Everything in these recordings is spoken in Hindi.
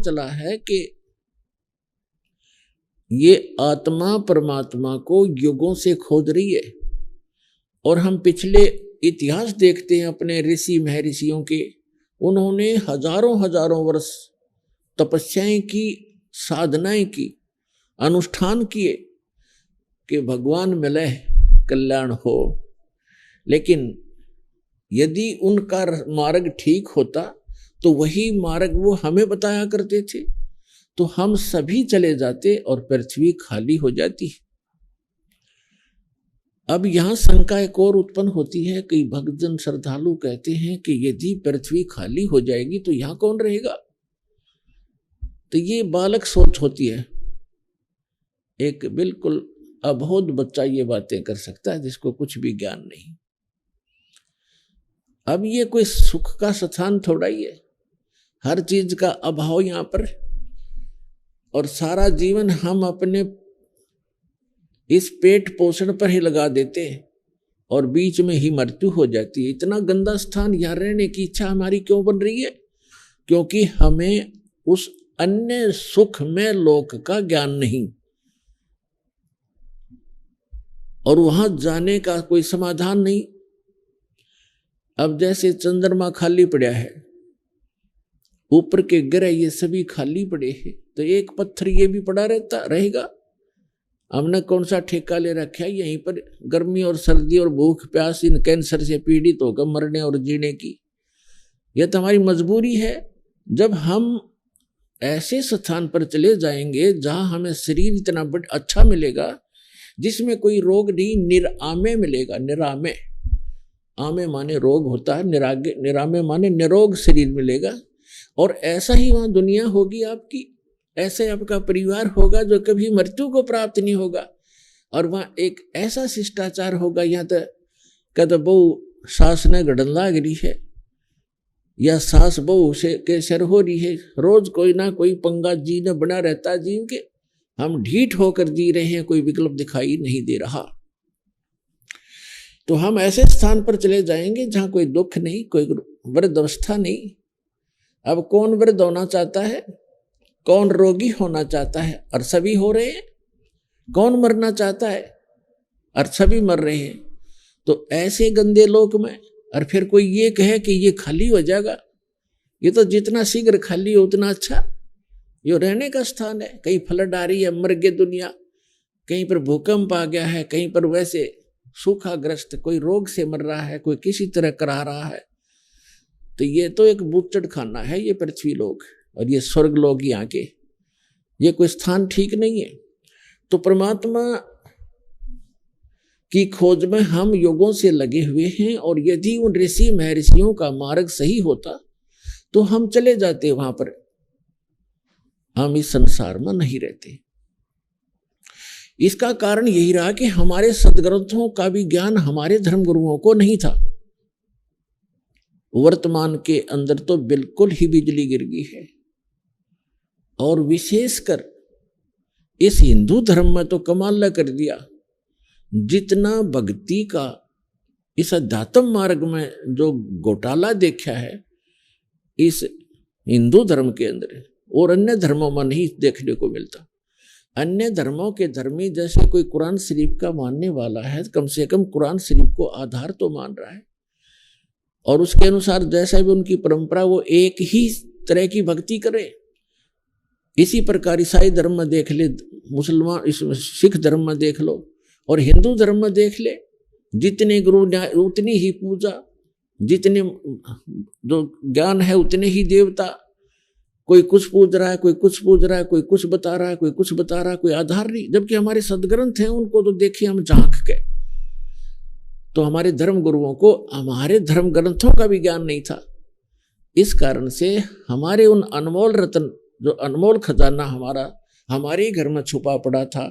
चला है कि ये आत्मा परमात्मा को युगों से खोज रही है। और हम पिछले इतिहास देखते हैं अपने ऋषि महर्षियों के, उन्होंने हजारों हजारों वर्ष तपस्याएं की, साधनाएं की, अनुष्ठान किए कि भगवान मिले कल्याण हो। लेकिन यदि उनका मार्ग ठीक होता तो वही मार्ग वो हमें बताया करते थे, तो हम सभी चले जाते और पृथ्वी खाली हो जाती। अब यहां शंका एक और उत्पन्न होती है। कई भक्तजन श्रद्धालु कहते हैं कि यदि पृथ्वी खाली हो जाएगी तो यहां कौन रहेगा। तो ये बालक सोच होती है। एक बिल्कुल अबोध बच्चा ये बातें कर सकता है जिसको कुछ भी ज्ञान नहीं। अब ये कोई सुख का स्थान थोड़ा ही है, हर चीज का अभाव यहां पर, और सारा जीवन हम अपने इस पेट पोषण पर ही लगा देते हैं और बीच में ही मृत्यु हो जाती है। इतना गंदा स्थान यहां रहने की इच्छा हमारी क्यों बन रही है? क्योंकि हमें उस अन्य सुख में लोक का ज्ञान नहीं, और वहां जाने का कोई समाधान नहीं। अब जैसे चंद्रमा खाली पड़ा है, ऊपर के ग्रह ये सभी खाली पड़े हैं, तो एक पत्थर ये भी पड़ा रहेगा। हमने कौन सा ठेका ले रखा है यहीं पर गर्मी और सर्दी और भूख प्यास इन कैंसर से पीड़ित होकर मरने और जीने की। यह तो हमारी मजबूरी है। जब हम ऐसे स्थान पर चले जाएंगे जहां हमें शरीर इतना अच्छा मिलेगा जिसमें कोई रोग नहीं, निरामे मिलेगा। निरामे, आमे माने रोग होता है, निरामे माने निरोग शरीर मिलेगा। और ऐसा ही वहां दुनिया होगी आपकी, ऐसे आपका परिवार होगा जो कभी मृत्यु को प्राप्त नहीं होगा। और वहां एक ऐसा शिष्टाचार होगा, यहाँ तक कद बहु सास ने गड़न लाग रही है या सास बहु से के सर हो रही है, रोज कोई ना कोई पंगा जी ने बना रहता जीव के, हम ढीठ होकर जी रहे हैं, कोई विकल्प दिखाई नहीं दे रहा। तो हम ऐसे स्थान पर चले जाएंगे जहां कोई दुख नहीं, कोई वृद्ध अवस्था नहीं। अब कौन वृद्ध होना चाहता है, कौन रोगी होना चाहता है, और सभी हो रहे हैं। कौन मरना चाहता है, और सभी मर रहे हैं। तो ऐसे गंदे लोक में और फिर कोई ये कहे कि ये खाली हो जाएगा, ये तो जितना शीघ्र खाली हो उतना अच्छा। ये रहने का स्थान है। कहीं फ्लड आ रही है, मर गए दुनिया, कहीं पर भूकंप आ गया है, कहीं पर वैसे सूखाग्रस्त, कोई रोग से मर रहा है, कोई किसी तरह करा रहा है। तो ये तो एक बूचड़ खाना है ये पृथ्वी लोक, और ये स्वर्ग लोग यहाँ के, ये कोई स्थान ठीक नहीं है। तो परमात्मा की खोज में हम युगों से लगे हुए हैं, और यदि उन ऋषि महर्षियों का मार्ग सही होता तो हम चले जाते वहां पर, हम इस संसार में नहीं रहते। इसका कारण यही रहा कि हमारे सदग्रंथों का भी ज्ञान हमारे धर्मगुरुओं को नहीं था। वर्तमान के अंदर तो बिल्कुल ही बिजली गिर गई है, और विशेषकर इस हिंदू धर्म में तो कमाल कर दिया। जितना भक्ति का इस अध्यात्म मार्ग में जो घोटाला देखा है इस हिंदू धर्म के अंदर, और अन्य धर्मों में नहीं देखने को मिलता। अन्य धर्मों के धर्मी जैसे कोई कुरान शरीफ का मानने वाला है, कम से कम कुरान शरीफ को आधार तो मान रहा है, और उसके अनुसार जैसा भी उनकी परंपरा वो एक ही तरह की भक्ति करे। इसी प्रकार ईसाई धर्म में देख ले, मुसलमान सिख धर्म में देख लो, और हिंदू धर्म में देख ले, जितने गुरु उतनी ही पूजा, जितने जो ज्ञान है उतने ही देवता। कोई कुछ पूज रहा है, कोई कुछ पूज रहा है, कोई कुछ बता रहा है, कोई कुछ बता रहा है, कोई आधार नहीं। जबकि हमारे सदग्रंथ हैं, उनको तो देखिए हम झांक के। तो हमारे धर्म गुरुओं को हमारे धर्म ग्रंथों का भी ज्ञान नहीं था। इस कारण से हमारे उन अनमोल रत्न, जो अनमोल खजाना हमारे घर में छुपा पड़ा था,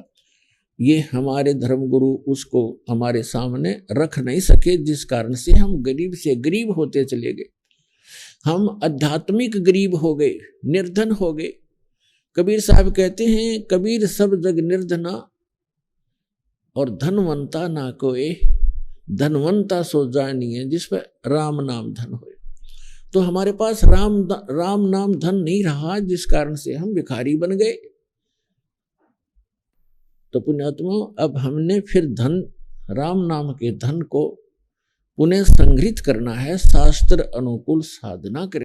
ये हमारे धर्मगुरु उसको हमारे सामने रख नहीं सके, जिस कारण से हम गरीब से गरीब होते चले गए। हम आध्यात्मिक गरीब हो गए, निर्धन हो गए। कबीर साहब कहते हैं, कबीर सब जग निर्धना और धनवंता ना कोई, धनवंता सो जानिए जिस पर राम नाम धन होए। तो हमारे पास राम नाम धन नहीं रहा, जिस कारण से हम भिखारी बन गए। तो पुण्यात्मा, अब हमने फिर धन, राम नाम के धन को पुनः संग्रहित करना है, शास्त्र अनुकूल साधना करें।